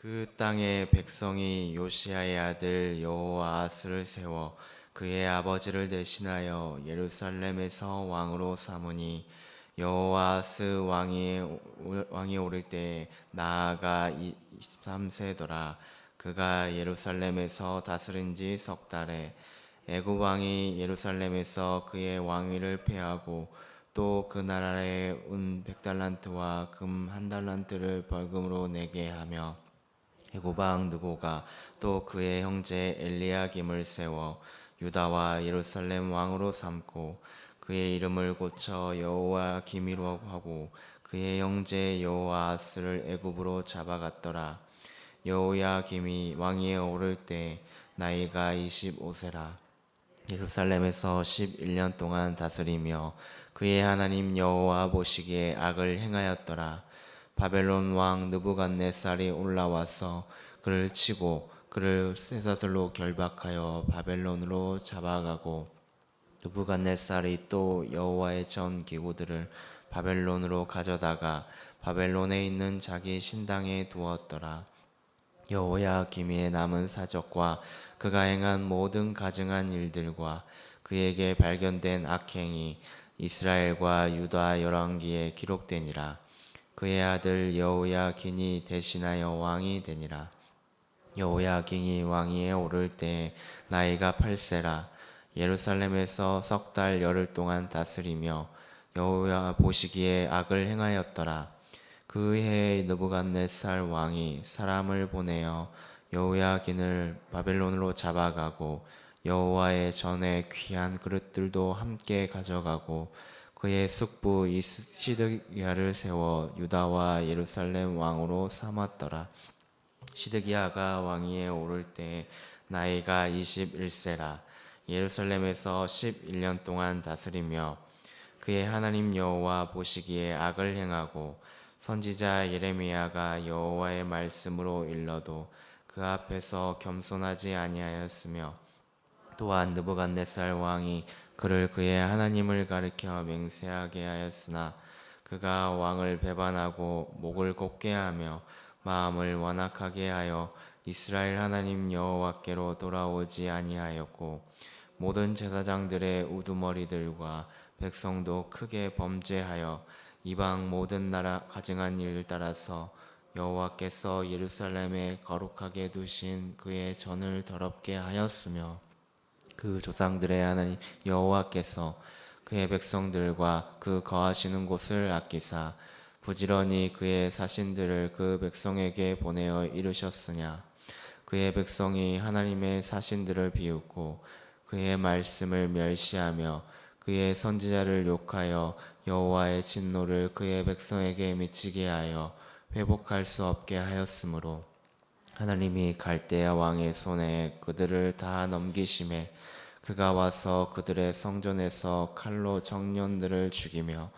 그 땅의 백성이 요시야의 아들 여호아스를 세워 그의 아버지를 대신하여 예루살렘에서 왕으로 삼으니 여호아스 왕이 오를 때 나아가 23세더라. 그가 예루살렘에서 다스린 지 석 달에 애굽 왕이 예루살렘에서 그의 왕위를 폐하고 또 그 나라에 운 100달란트와 금 1달란트를 벌금으로 내게 하며 애굽 왕 느고가 또 그의 형제 엘리야김을 세워 유다와 예루살렘 왕으로 삼고 그의 이름을 고쳐 여호와김이라고 하고 그의 형제 여호아스를 애굽으로 잡아갔더라. 여호야김이 왕위에 오를 때 나이가 25세라. 예루살렘에서 11년 동안 다스리며 그의 하나님 여호와 보시기에 악을 행하였더라. 바벨론 왕 느부갓네살이 올라와서 그를 치고 그를 쇠사슬로 결박하여 바벨론으로 잡아가고 느부갓네살이 또 여호와의 전 기구들을 바벨론으로 가져다가 바벨론에 있는 자기 신당에 두었더라. 여호야김의 남은 사적과 그가 행한 모든 가증한 일들과 그에게 발견된 악행이 이스라엘과 유다 열왕기에 기록되니라. 그의 아들 여호야긴이 대신하여 왕이 되니라. 여호야긴이 왕위에 오를 때 나이가 8세라. 예루살렘에서 석 달 열흘 동안 다스리며 여호와 보시기에 악을 행하였더라. 그 해에 느부갓네살 왕이 사람을 보내어 여호야긴을 바벨론으로 잡아가고 여호와의 전에 귀한 그릇들도 함께 가져가고 그의 숙부 시드기야를 세워 유다와 예루살렘 왕으로 삼았더라. 시드기야가 왕위에 오를 때 나이가 21세라. 예루살렘에서 11년 동안 다스리며 그의 하나님 여호와 보시기에 악을 행하고 선지자 예레미야가 여호와의 말씀으로 일러도 그 앞에서 겸손하지 아니하였으며 또한 느부갓네살 왕이 그를 그의 하나님을 가리켜 맹세하게 하였으나 그가 왕을 배반하고 목을 곧게 하며 마음을 완악하게 하여 이스라엘 하나님 여호와께로 돌아오지 아니하였고 모든 제사장들의 우두머리들과 백성도 크게 범죄하여 이방 모든 나라 가증한 일을 따라서 여호와께서 예루살렘에 거룩하게 두신 그의 전을 더럽게 하였으며 그 조상들의 하나님 여호와께서 그의 백성들과 그 거하시는 곳을 아끼사 부지런히 그의 사신들을 그 백성에게 보내어 이르셨으냐. 그의 백성이 하나님의 사신들을 비웃고 그의 말씀을 멸시하며 그의 선지자를 욕하여 여호와의 진노를 그의 백성에게 미치게 하여 회복할 수 없게 하였으므로 하나님이 갈대아 왕의 손에 그들을 다 넘기심에 그가 와서 그들의 성전에서 칼로 청년들을 죽이며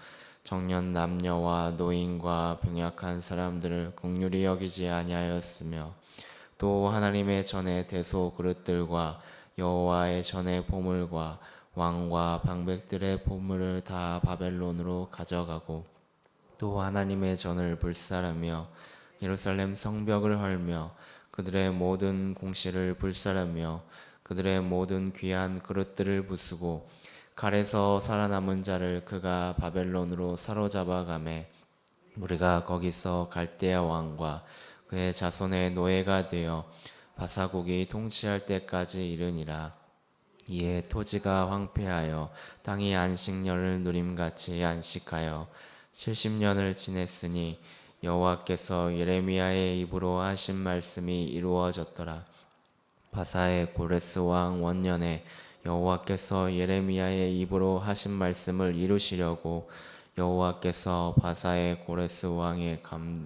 청년 남녀와 노인과 병약한 사람들을 긍휼히 여기지 아니하였으며 또 하나님의 전에 대소 그릇들과 여호와의 전에 보물과 왕과 방백들의 보물을 다 바벨론으로 가져가고 또 하나님의 전을 불살하며 예루살렘 성벽을 헐며 그들의 모든 공실을 불살하며 그들의 모든 귀한 그릇들을 부수고 칼에서 살아남은 자를 그가 바벨론으로 사로잡아 가매 우리가 거기서 갈대아 왕과 그의 자손의 노예가 되어 바사국이 통치할 때까지 이르니라. 이에 토지가 황폐하여 땅이 안식년을 누림같이 안식하여 70년을 지냈으니 여호와께서 예레미야의 입으로 하신 말씀이 이루어졌더라. 바사의 고레스 왕 원년에 여호와께서 예레미야의 입으로 하신 말씀을 이루시려고 여호와께서 바사의 고레스 왕의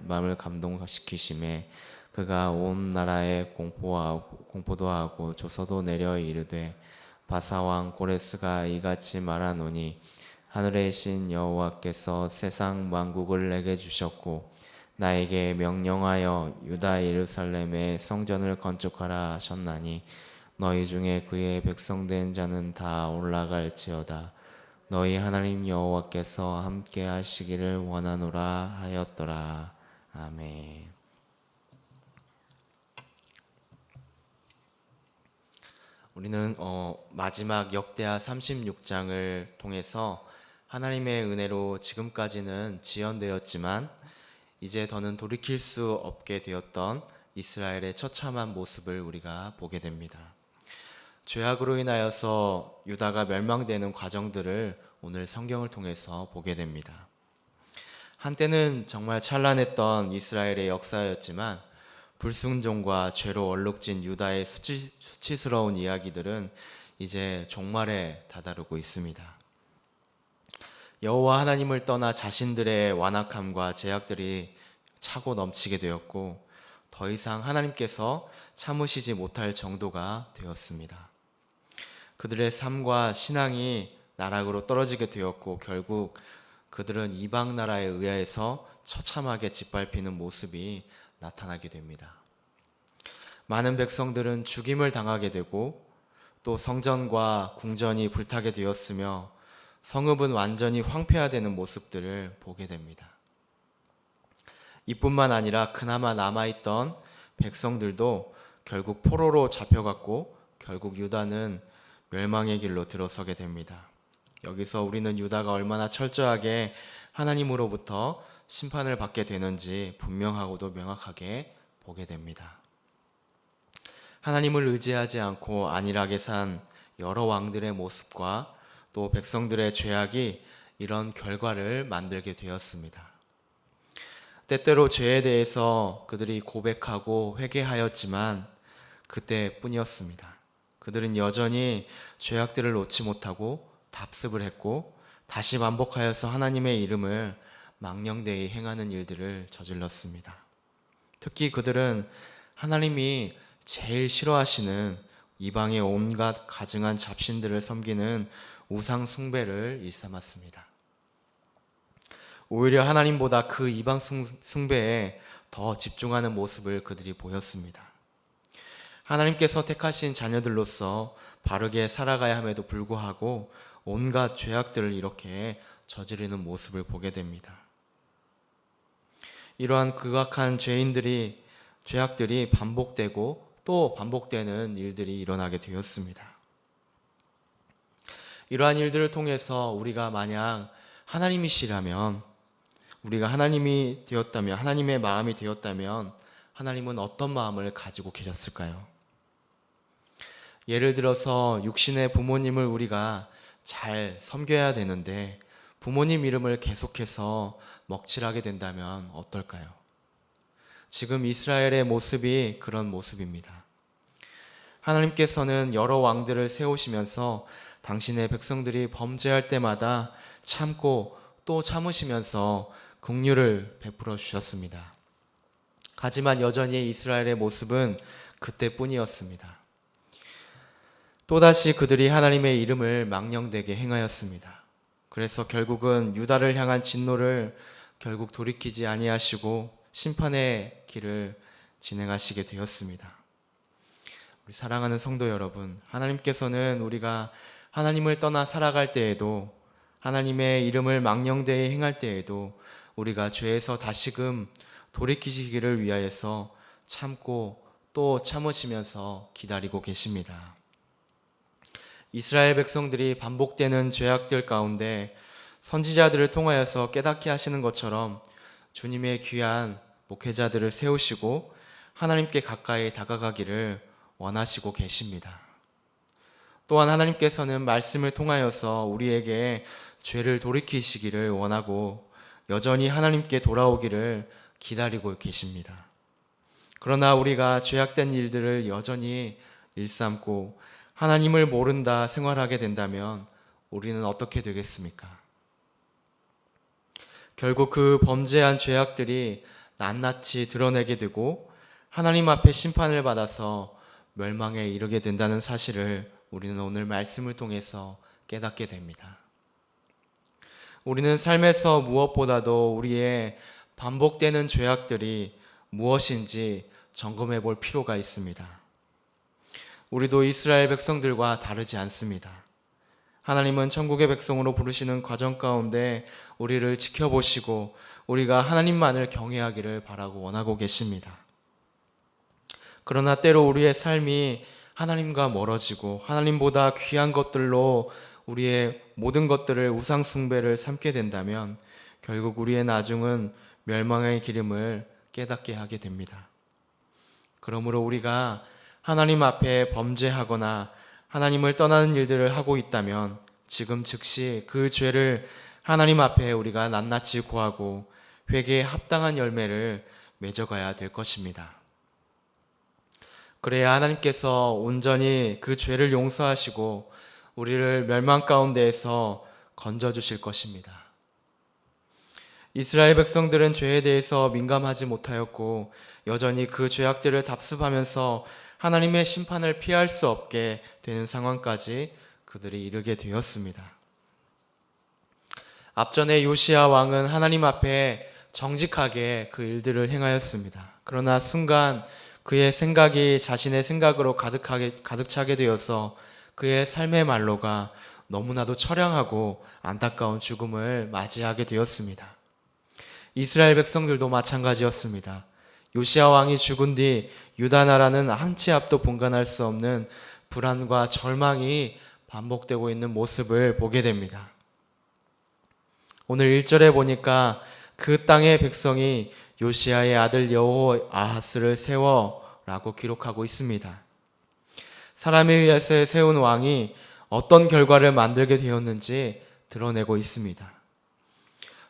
마음을 감동시키심에 그가 온 나라에 공포도 하고 조서도 내려 이르되 바사 왕 고레스가 이같이 말하노니 하늘의 신 여호와께서 세상 만국을 내게 주셨고 나에게 명령하여 유다 예루살렘의 성전을 건축하라 하셨나니 너희 중에 그의 백성된 자는 다 올라갈지어다. 너희 하나님 여호와께서 함께 하시기를 원하노라 하였더라. 아멘. 우리는 마지막 역대하 36장을 통해서 하나님의 은혜로 지금까지는 지연되었지만 이제 더는 돌이킬 수 없게 되었던 이스라엘의 처참한 모습을 우리가 보게 됩니다. 죄악으로 인하여서 유다가 멸망되는 과정들을 오늘 성경을 통해서 보게 됩니다. 한때는 정말 찬란했던 이스라엘의 역사였지만 불순종과 죄로 얼룩진 유다의 수치스러운 이야기들은 이제 종말에 다다르고 있습니다. 여호와 하나님을 떠나 자신들의 완악함과 죄악들이 차고 넘치게 되었고 더 이상 하나님께서 참으시지 못할 정도가 되었습니다. 그들의 삶과 신앙이 나락으로 떨어지게 되었고 결국 그들은 이방 나라에 의하여서 처참하게 짓밟히는 모습이 나타나게 됩니다. 많은 백성들은 죽임을 당하게 되고 또 성전과 궁전이 불타게 되었으며 성읍은 완전히 황폐화되는 모습들을 보게 됩니다. 이뿐만 아니라 그나마 남아있던 백성들도 결국 포로로 잡혀갔고 결국 유다는 멸망의 길로 들어서게 됩니다. 여기서 우리는 유다가 얼마나 철저하게 하나님으로부터 심판을 받게 되는지 분명하고도 명확하게 보게 됩니다. 하나님을 의지하지 않고 안일하게 산 여러 왕들의 모습과 또 백성들의 죄악이 이런 결과를 만들게 되었습니다. 때때로 죄에 대해서 그들이 고백하고 회개하였지만 그때뿐이었습니다. 그들은 여전히 죄악들을 놓지 못하고 답습을 했고 다시 반복하여서 하나님의 이름을 망령되이 행하는 일들을 저질렀습니다. 특히 그들은 하나님이 제일 싫어하시는 이방의 온갖 가증한 잡신들을 섬기는 우상 숭배를 일삼았습니다. 오히려 하나님보다 그 이방 숭배에 더 집중하는 모습을 그들이 보였습니다. 하나님께서 택하신 자녀들로서 바르게 살아가야 함에도 불구하고 온갖 죄악들을 이렇게 저지르는 모습을 보게 됩니다. 이러한 극악한 죄악들이 반복되고 또 반복되는 일들이 일어나게 되었습니다. 이러한 일들을 통해서 우리가 만약 하나님이시라면, 우리가 하나님이 되었다면, 하나님의 마음이 되었다면 하나님은 어떤 마음을 가지고 계셨을까요? 예를 들어서 육신의 부모님을 우리가 잘 섬겨야 되는데 부모님 이름을 계속해서 먹칠하게 된다면 어떨까요? 지금 이스라엘의 모습이 그런 모습입니다. 하나님께서는 여러 왕들을 세우시면서 당신의 백성들이 범죄할 때마다 참고 또 참으시면서 긍휼을 베풀어 주셨습니다. 하지만 여전히 이스라엘의 모습은 그때뿐이었습니다. 또다시 그들이 하나님의 이름을 망령되게 행하였습니다. 그래서 결국은 유다를 향한 진노를 결국 돌이키지 아니하시고 심판의 길을 진행하시게 되었습니다. 우리 사랑하는 성도 여러분, 하나님께서는 우리가 하나님을 떠나 살아갈 때에도, 하나님의 이름을 망령되이 행할 때에도 우리가 죄에서 다시금 돌이키시기를 위하여서 참고 또 참으시면서 기다리고 계십니다. 이스라엘 백성들이 반복되는 죄악들 가운데 선지자들을 통하여서 깨닫게 하시는 것처럼 주님의 귀한 목회자들을 세우시고 하나님께 가까이 다가가기를 원하시고 계십니다. 또한 하나님께서는 말씀을 통하여서 우리에게 죄를 돌이키시기를 원하고 여전히 하나님께 돌아오기를 기다리고 계십니다. 그러나 우리가 죄악된 일들을 여전히 일삼고 하나님을 모른다 생활하게 된다면 우리는 어떻게 되겠습니까? 결국 그 범죄한 죄악들이 낱낱이 드러내게 되고 하나님 앞에 심판을 받아서 멸망에 이르게 된다는 사실을 우리는 오늘 말씀을 통해서 깨닫게 됩니다. 우리는 삶에서 무엇보다도 우리의 반복되는 죄악들이 무엇인지 점검해 볼 필요가 있습니다. 우리도 이스라엘 백성들과 다르지 않습니다. 하나님은 천국의 백성으로 부르시는 과정 가운데 우리를 지켜보시고 우리가 하나님만을 경외하기를 바라고 원하고 계십니다. 그러나 때로 우리의 삶이 하나님과 멀어지고 하나님보다 귀한 것들로 우리의 모든 것들을 우상 숭배를 삼게 된다면 결국 우리의 나중은 멸망의 기름을 깨닫게 하게 됩니다. 그러므로 우리가 하나님 앞에 범죄하거나 하나님을 떠나는 일들을 하고 있다면 지금 즉시 그 죄를 하나님 앞에 우리가 낱낱이 고하고 회개에 합당한 열매를 맺어가야 될 것입니다. 그래야 하나님께서 온전히 그 죄를 용서하시고 우리를 멸망 가운데에서 건져주실 것입니다. 이스라엘 백성들은 죄에 대해서 민감하지 못하였고 여전히 그 죄악들을 답습하면서 하나님의 심판을 피할 수 없게 되는 상황까지 그들이 이르게 되었습니다. 앞전에 요시야 왕은 하나님 앞에 정직하게 그 일들을 행하였습니다. 그러나 순간 그의 생각이 자신의 생각으로 가득 차게 되어서 그의 삶의 말로가 너무나도 처량하고 안타까운 죽음을 맞이하게 되었습니다. 이스라엘 백성들도 마찬가지였습니다. 요시야 왕이 죽은 뒤 유다 나라는 한 치 앞도 분간할 수 없는 불안과 절망이 반복되고 있는 모습을 보게 됩니다. 오늘 1절에 보니까 그 땅의 백성이 요시야의 아들 여호아하스를 세워라고 기록하고 있습니다. 사람에 의해서 세운 왕이 어떤 결과를 만들게 되었는지 드러내고 있습니다.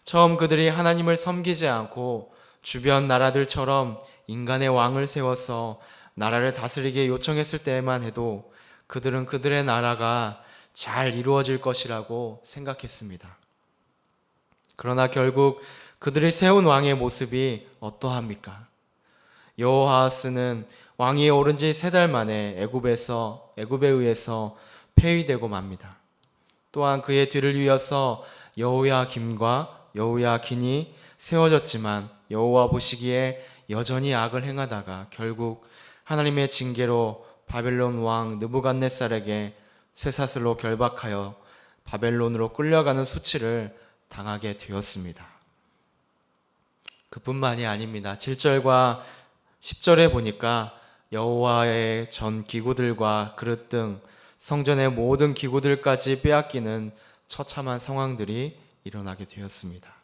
처음 그들이 하나님을 섬기지 않고 주변 나라들처럼 인간의 왕을 세워서 나라를 다스리게 요청했을 때만 해도 그들은 그들의 나라가 잘 이루어질 것이라고 생각했습니다. 그러나 결국 그들이 세운 왕의 모습이 어떠합니까? 여호아하스는 왕위에 오른 지 3달 만에 애굽에 의해서 폐위되고 맙니다. 또한 그의 뒤를 이어서 여호야김과 여호야긴이 세워졌지만 여호와 보시기에 여전히 악을 행하다가 결국 하나님의 징계로 바벨론 왕 느부갓네살에게 쇠사슬로 결박하여 바벨론으로 끌려가는 수치를 당하게 되었습니다. 그뿐만이 아닙니다. 7절과 10절에 보니까 여호와의 전 기구들과 그릇 등 성전의 모든 기구들까지 빼앗기는 처참한 상황들이 일어나게 되었습니다.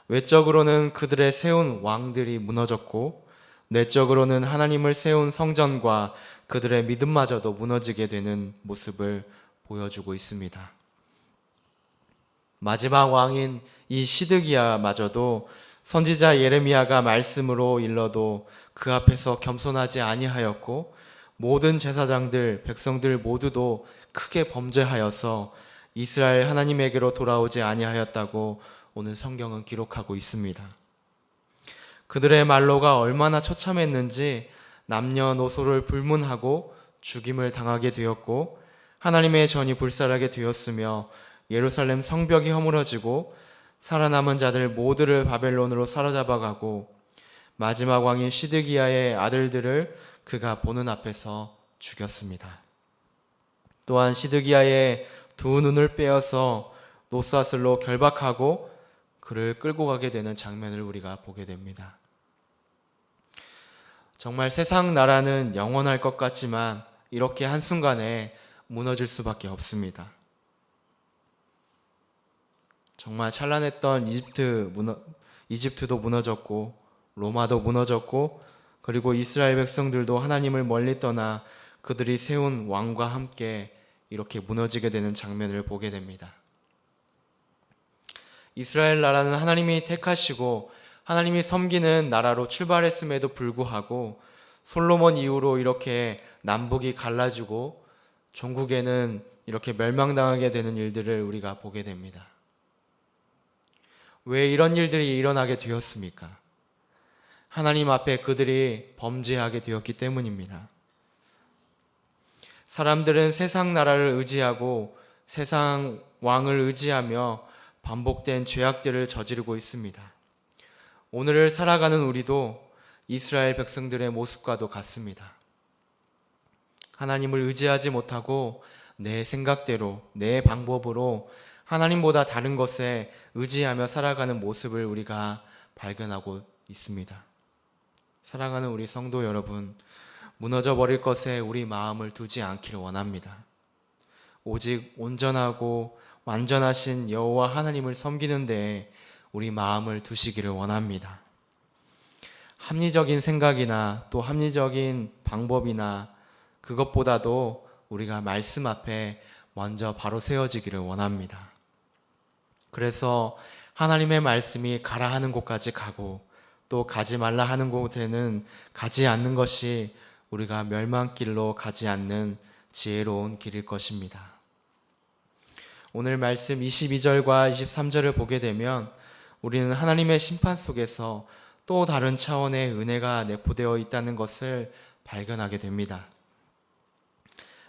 외적으로는 그들의 세운 왕들이 무너졌고 내적으로는 하나님을 세운 성전과 그들의 믿음마저도 무너지게 되는 모습을 보여주고 있습니다. 마지막 왕인 이 시드기야마저도 선지자 예레미야가 말씀으로 일러도 그 앞에서 겸손하지 아니하였고 모든 제사장들, 백성들 모두도 크게 범죄하여서 이스라엘 하나님에게로 돌아오지 아니하였다고 오늘 성경은 기록하고 있습니다. 그들의 말로가 얼마나 처참했는지 남녀노소를 불문하고 죽임을 당하게 되었고 하나님의 전이 불살하게 되었으며 예루살렘 성벽이 허물어지고 살아남은 자들 모두를 바벨론으로 사로잡아가고 마지막 왕인 시드기야의 아들들을 그가 보는 앞에서 죽였습니다. 또한 시드기야의 2눈을 빼어서 노사슬로 결박하고 그를 끌고 가게 되는 장면을 우리가 보게 됩니다. 정말 세상 나라는 영원할 것 같지만 이렇게 한순간에 무너질 수밖에 없습니다. 정말 찬란했던 이집트도 무너졌고 로마도 무너졌고 그리고 이스라엘 백성들도 하나님을 멀리 떠나 그들이 세운 왕과 함께 이렇게 무너지게 되는 장면을 보게 됩니다. 이스라엘 나라는 하나님이 택하시고 하나님이 섬기는 나라로 출발했음에도 불구하고 솔로몬 이후로 이렇게 남북이 갈라지고 종국에는 이렇게 멸망당하게 되는 일들을 우리가 보게 됩니다. 왜 이런 일들이 일어나게 되었습니까? 하나님 앞에 그들이 범죄하게 되었기 때문입니다. 사람들은 세상 나라를 의지하고 세상 왕을 의지하며 반복된 죄악들을 저지르고 있습니다. 오늘을 살아가는 우리도 이스라엘 백성들의 모습과도 같습니다. 하나님을 의지하지 못하고 내 생각대로, 내 방법으로 하나님보다 다른 것에 의지하며 살아가는 모습을 우리가 발견하고 있습니다. 사랑하는 우리 성도 여러분, 무너져 버릴 것에 우리 마음을 두지 않기를 원합니다. 오직 온전하고 완전하신 여호와 하나님을 섬기는 데에 우리 마음을 두시기를 원합니다. 합리적인 생각이나 또 합리적인 방법이나 그것보다도 우리가 말씀 앞에 먼저 바로 세워지기를 원합니다. 그래서 하나님의 말씀이 가라 하는 곳까지 가고 또 가지 말라 하는 곳에는 가지 않는 것이 우리가 멸망길로 가지 않는 지혜로운 길일 것입니다. 오늘 말씀 22절과 23절을 보게 되면 우리는 하나님의 심판 속에서 또 다른 차원의 은혜가 내포되어 있다는 것을 발견하게 됩니다.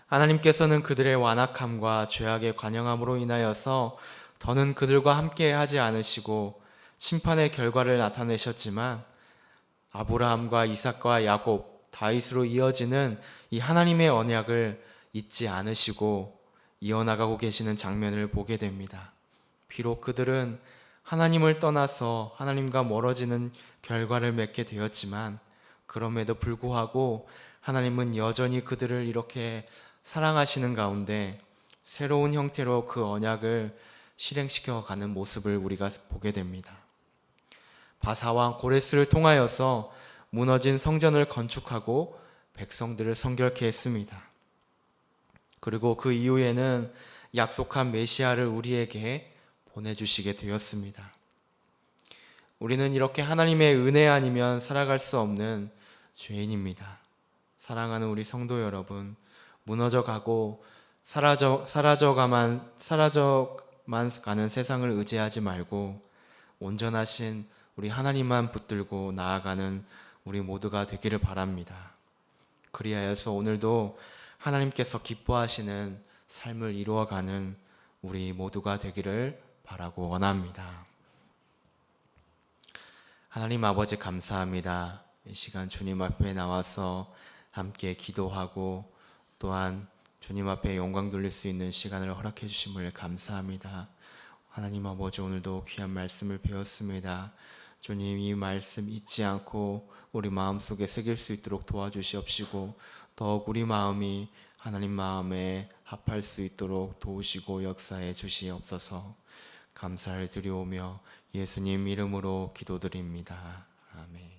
하나님께서는 그들의 완악함과 죄악의 관영함으로 인하여서 더는 그들과 함께 하지 않으시고 심판의 결과를 나타내셨지만 아브라함과 이삭과 야곱, 다윗으로 이어지는 이 하나님의 언약을 잊지 않으시고 이어나가고 계시는 장면을 보게 됩니다. 비록 그들은 하나님을 떠나서 하나님과 멀어지는 결과를 맺게 되었지만 그럼에도 불구하고 하나님은 여전히 그들을 이렇게 사랑하시는 가운데 새로운 형태로 그 언약을 실행시켜 가는 모습을 우리가 보게 됩니다. 바사왕 고레스를 통하여서 무너진 성전을 건축하고 백성들을 성결케 했습니다. 그리고 그 이후에는 약속한 메시아를 우리에게 보내주시게 되었습니다. 우리는 이렇게 하나님의 은혜 아니면 살아갈 수 없는 죄인입니다. 사랑하는 우리 성도 여러분, 무너져가고 사라져만 가는 세상을 의지하지 말고 온전하신 우리 하나님만 붙들고 나아가는 우리 모두가 되기를 바랍니다. 그리하여서 오늘도 하나님께서 기뻐하시는 삶을 이루어가는 우리 모두가 되기를 바라고 원합니다. 하나님 아버지 감사합니다. 이 시간 주님 앞에 나와서 함께 기도하고 또한 주님 앞에 영광 돌릴 수 있는 시간을 허락해 주심을 감사합니다. 하나님 아버지 오늘도 귀한 말씀을 배웠습니다. 주님 이 말씀 잊지 않고 우리 마음속에 새길 수 있도록 도와주시옵시고 더욱 우리 마음이 하나님 마음에 합할 수 있도록 도우시고 역사해 주시옵소서. 감사를 드리오며 예수님 이름으로 기도드립니다. 아멘.